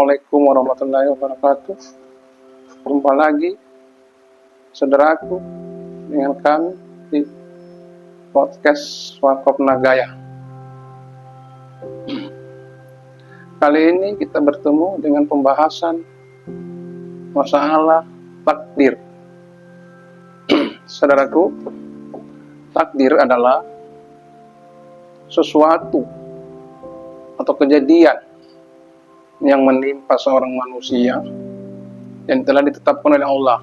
Assalamualaikum warahmatullahi wabarakatuh. Jumpa lagi saudaraku dengan kami di podcast Wakop Nagaya. Kali ini kita bertemu dengan pembahasan masalah takdir. Saudaraku, takdir adalah sesuatu atau kejadian yang menimpa seorang manusia yang telah ditetapkan oleh Allah.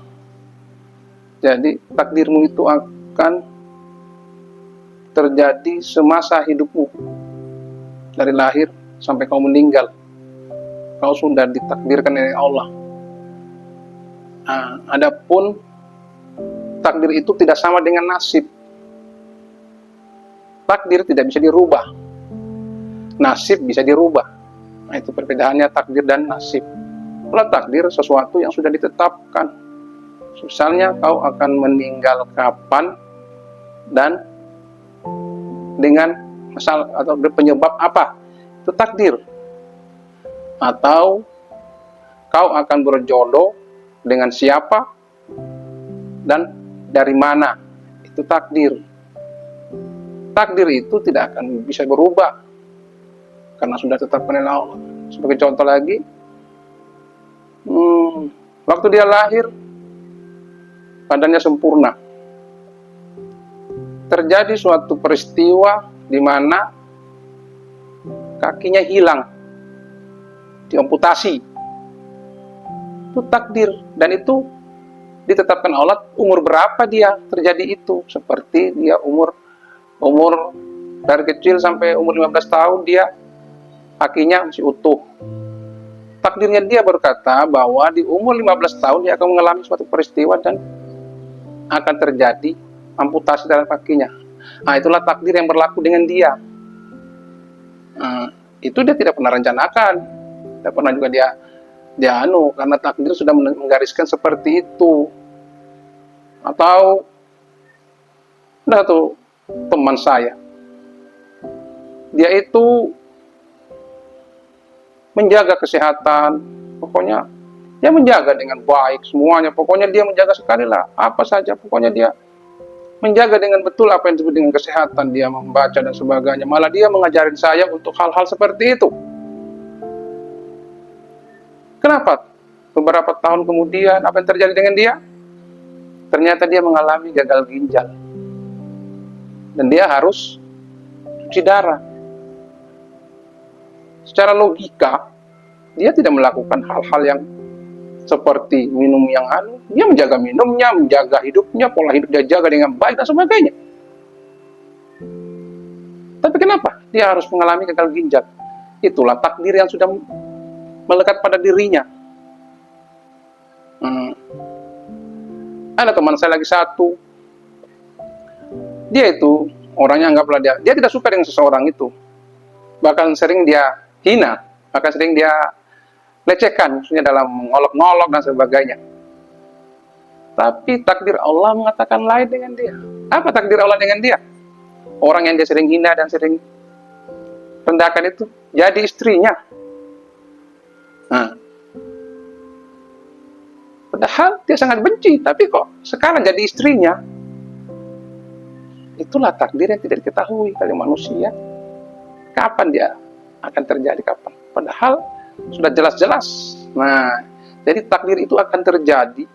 Jadi takdirmu itu akan terjadi semasa hidupmu, dari lahir sampai kau meninggal. Kau sudah ditakdirkan oleh Allah. Adapun takdir itu tidak sama dengan nasib. Takdir tidak bisa dirubah, nasib bisa dirubah. Nah, itu perbedaannya takdir dan nasib. Kalau takdir sesuatu yang sudah ditetapkan. Misalnya kau akan meninggal kapan dan dengan masalah atau penyebab apa, itu takdir. Atau kau akan berjodoh dengan siapa dan dari mana, itu takdir. Takdir itu tidak akan bisa berubah karena sudah ditetapkan oleh Allah. Sebagai contoh lagi, waktu dia lahir badannya sempurna. Terjadi suatu peristiwa di mana kakinya hilang, diamputasi. Itu takdir, dan itu ditetapkan Allah. Umur berapa dia terjadi itu? Seperti dia umur dari kecil sampai umur 15 tahun dia kakinya masih utuh. Takdirnya dia berkata bahwa di umur 15 tahun dia akan mengalami suatu peristiwa dan akan terjadi amputasi dalam kakinya. Itulah takdir yang berlaku dengan dia. Itu dia tidak pernah rencanakan, tidak pernah juga dia karena takdir sudah menggariskan seperti itu. Atau ada tuh teman saya, dia itu menjaga kesehatan, pokoknya dia menjaga dengan baik semuanya, pokoknya dia menjaga sekali lah, apa saja, pokoknya dia menjaga dengan betul apa yang disebut dengan kesehatan, dia membaca dan sebagainya. Malah dia mengajarin saya untuk hal-hal seperti itu. Kenapa? Beberapa tahun kemudian, apa yang terjadi dengan dia? Ternyata dia mengalami gagal ginjal. Dan dia harus cuci darah. Secara logika, dia tidak melakukan hal-hal yang seperti minum yang dia menjaga minumnya, menjaga hidupnya, pola hidup dia jaga dengan baik dan sebagainya. Tapi kenapa dia harus mengalami gagal ginjal? Itulah takdir yang sudah melekat pada dirinya. Ada teman saya lagi satu, dia itu orangnya, anggaplah dia tidak suka dengan seseorang itu, bahkan sering dia hina, bahkan sering dia lecehkan, maksudnya dalam mengolok-ngolok dan sebagainya. Tapi takdir Allah mengatakan lain dengan dia. Apa takdir Allah dengan dia? Orang yang dia sering hina dan sering rendahkan itu jadi istrinya. Padahal dia sangat benci, tapi kok sekarang jadi istrinya. Itulah takdir yang tidak diketahui oleh manusia. Kapan dia akan terjadi, kapan? Padahal sudah jelas-jelas. Jadi takdir itu akan terjadi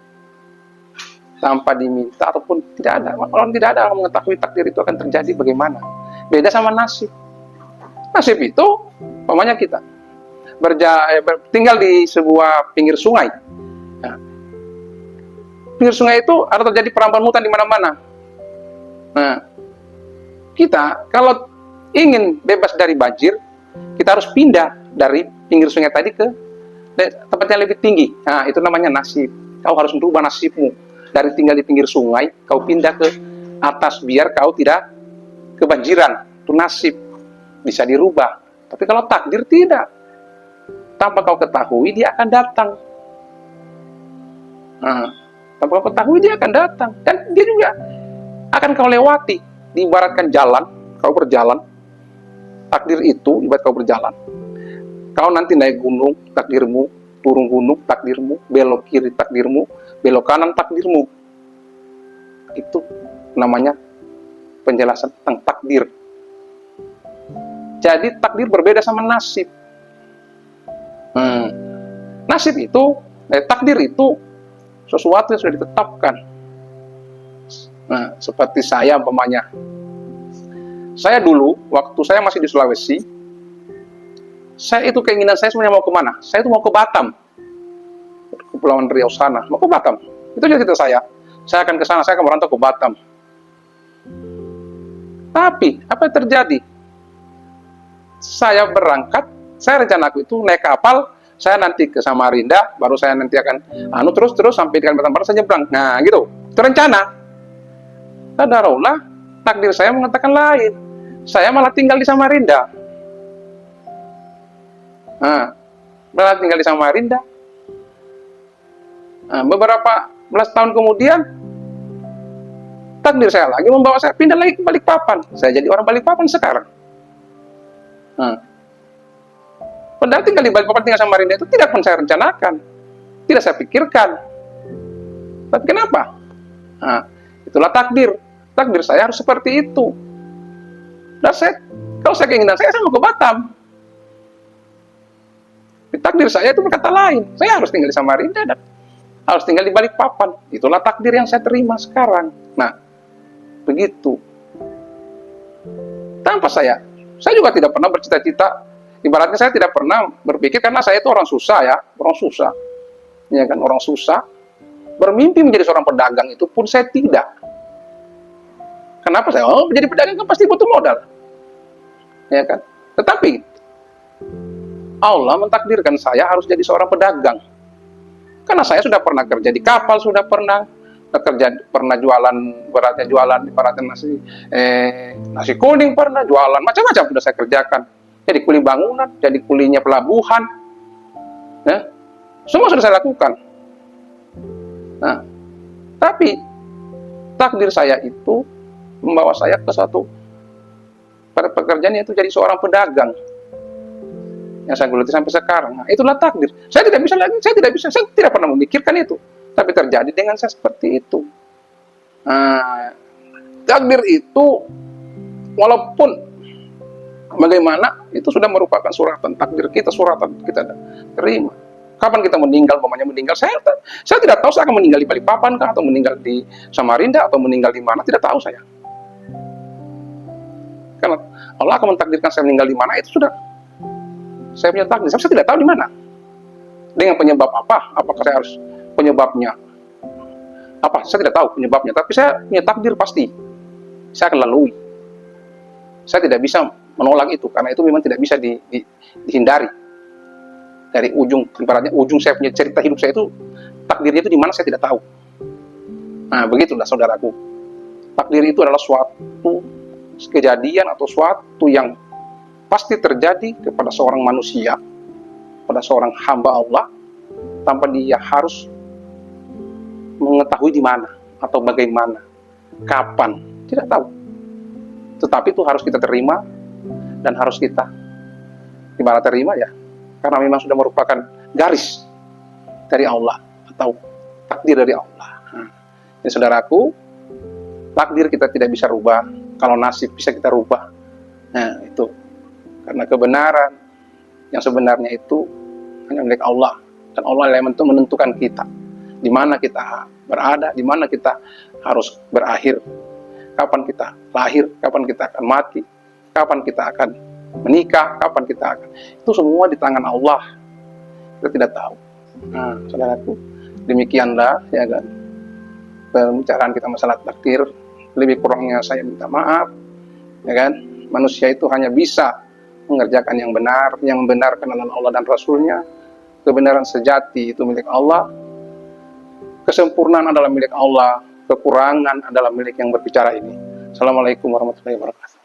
tanpa diminta ataupun tidak ada. Orang tidak ada yang mengetahui takdir itu akan terjadi bagaimana. Beda sama nasib. Nasib itu, umpamanya kita tinggal di sebuah pinggir sungai. Pinggir sungai itu ada terjadi perambahan hutan di mana-mana. Kita kalau ingin bebas dari banjir, kita harus pindah dari pinggir sungai tadi ke tempat yang lebih tinggi. Itu namanya nasib. Kau harus merubah nasibmu. Dari tinggal di pinggir sungai, kau pindah ke atas biar kau tidak kebanjiran. Itu nasib. Bisa dirubah. Tapi kalau takdir tidak. Tanpa kau ketahui, dia akan datang. Tanpa kau ketahui, dia akan datang. Dan dia juga akan kau lewati. Diibaratkan jalan, kau berjalan. Takdir itu ibarat kau berjalan. Kau nanti naik gunung, takdirmu turun gunung takdirmu, belok kiri takdirmu, belok kanan takdirmu. Itu namanya penjelasan tentang takdir. Jadi takdir berbeda sama nasib. Nasib itu, takdir itu sesuatu yang sudah ditetapkan. Nah, seperti saya umpamanya. Saya dulu, waktu saya masih di Sulawesi, saya itu keinginan saya sebenarnya mau kemana? Saya itu mau ke Batam, Kepulauan Riau sana, mau ke Batam. Itu cita-cita saya. Saya akan ke sana, saya akan merantau ke Batam. Tapi apa yang terjadi? Saya berangkat, saya rencanaku itu naik kapal, saya nanti ke Samarinda, baru saya nanti akan terus sampai di Kalimantan Barat saya nyebrang. Nah, gitu. Itu rencana. Qadarullah, takdir saya mengatakan lain. Saya malah tinggal di Samarinda. Malah tinggal di Samarinda. Beberapa belas tahun kemudian, takdir saya lagi membawa saya pindah lagi ke Balikpapan. Saya jadi orang Balikpapan sekarang. Padahal tinggal di Balikpapan, tinggal Samarinda itu tidak pun saya rencanakan, tidak saya pikirkan. Tapi kenapa? Itulah takdir. Takdir saya harus seperti itu. Dan kalau saya keinginan saya mau ke Batam. Takdir saya itu berkata lain. Saya harus tinggal di Samarinda dan harus tinggal di Balikpapan. Itulah takdir yang saya terima sekarang. Nah, begitu. Tanpa saya juga tidak pernah bercita-cita. Ibaratnya saya tidak pernah berpikir, karena saya itu orang susah ya, orang susah. Ya kan, orang susah. Bermimpi menjadi seorang pedagang itu pun saya tidak. Kenapa saya? Menjadi pedagang kan pasti butuh modal. Ya kan? Tetapi Allah mentakdirkan saya harus jadi seorang pedagang. Karena saya sudah pernah kerja di kapal, sudah pernah jualan, ibaratnya nasi kuning pernah, jualan macam-macam sudah saya kerjakan. Jadi kuli bangunan, jadi kulinya pelabuhan. Ya. Semua sudah saya lakukan. Nah, tapi takdir saya itu membawa saya ke suatu pekerjaan, yaitu jadi seorang pedagang yang saya geluti sampai sekarang. Nah, itulah takdir. Saya tidak pernah memikirkan itu, tapi terjadi dengan saya seperti itu. Nah, takdir itu walaupun bagaimana itu sudah merupakan suratan takdir kita, suratan kita terima. Kapan kita meninggal, saya tidak tahu saya akan meninggal di Balikpapan kah, atau meninggal di Samarinda, atau meninggal di mana, tidak tahu saya. Karena Allah akan mentakdirkan saya meninggal di mana, itu sudah saya punya takdir. Saya tidak tahu di mana. Dengan penyebab apa? Apakah saya harus penyebabnya apa? Saya tidak tahu penyebabnya, tapi saya punya takdir pasti. Saya akan lalui. Saya tidak bisa menolak itu, karena itu memang tidak bisa dihindari. Dari ibaratnya ujung saya punya cerita hidup saya itu, takdirnya itu di mana saya tidak tahu. Nah, begitulah saudaraku. Takdir itu adalah suatu kejadian atau suatu yang pasti terjadi kepada seorang manusia, pada seorang hamba Allah, tanpa dia harus mengetahui di mana atau bagaimana, kapan, tidak tahu. Tetapi itu harus kita terima dan harus kita ibarat terima ya, karena memang sudah merupakan garis dari Allah atau takdir dari Allah. Ini saudaraku, takdir kita tidak bisa rubah, kalau nasib bisa kita rubah. Nah, itu karena kebenaran yang sebenarnya itu hanya milik Allah, dan Allah yang menentukan kita di mana kita berada, di mana kita harus berakhir, kapan kita lahir, kapan kita akan mati, kapan kita akan menikah, kapan kita akan, itu semua di tangan Allah. Kita tidak tahu. Nah, saudaraku, demikianlah ya kan pembicaraan kita masalah takdir. Lebih kurangnya saya minta maaf, ya kan. Manusia itu hanya bisa mengerjakan yang benar, yang membenarkan Allah dan Rasulnya. Kebenaran sejati itu milik Allah, kesempurnaan adalah milik Allah, kekurangan adalah milik yang berbicara ini. Assalamualaikum warahmatullahi wabarakatuh.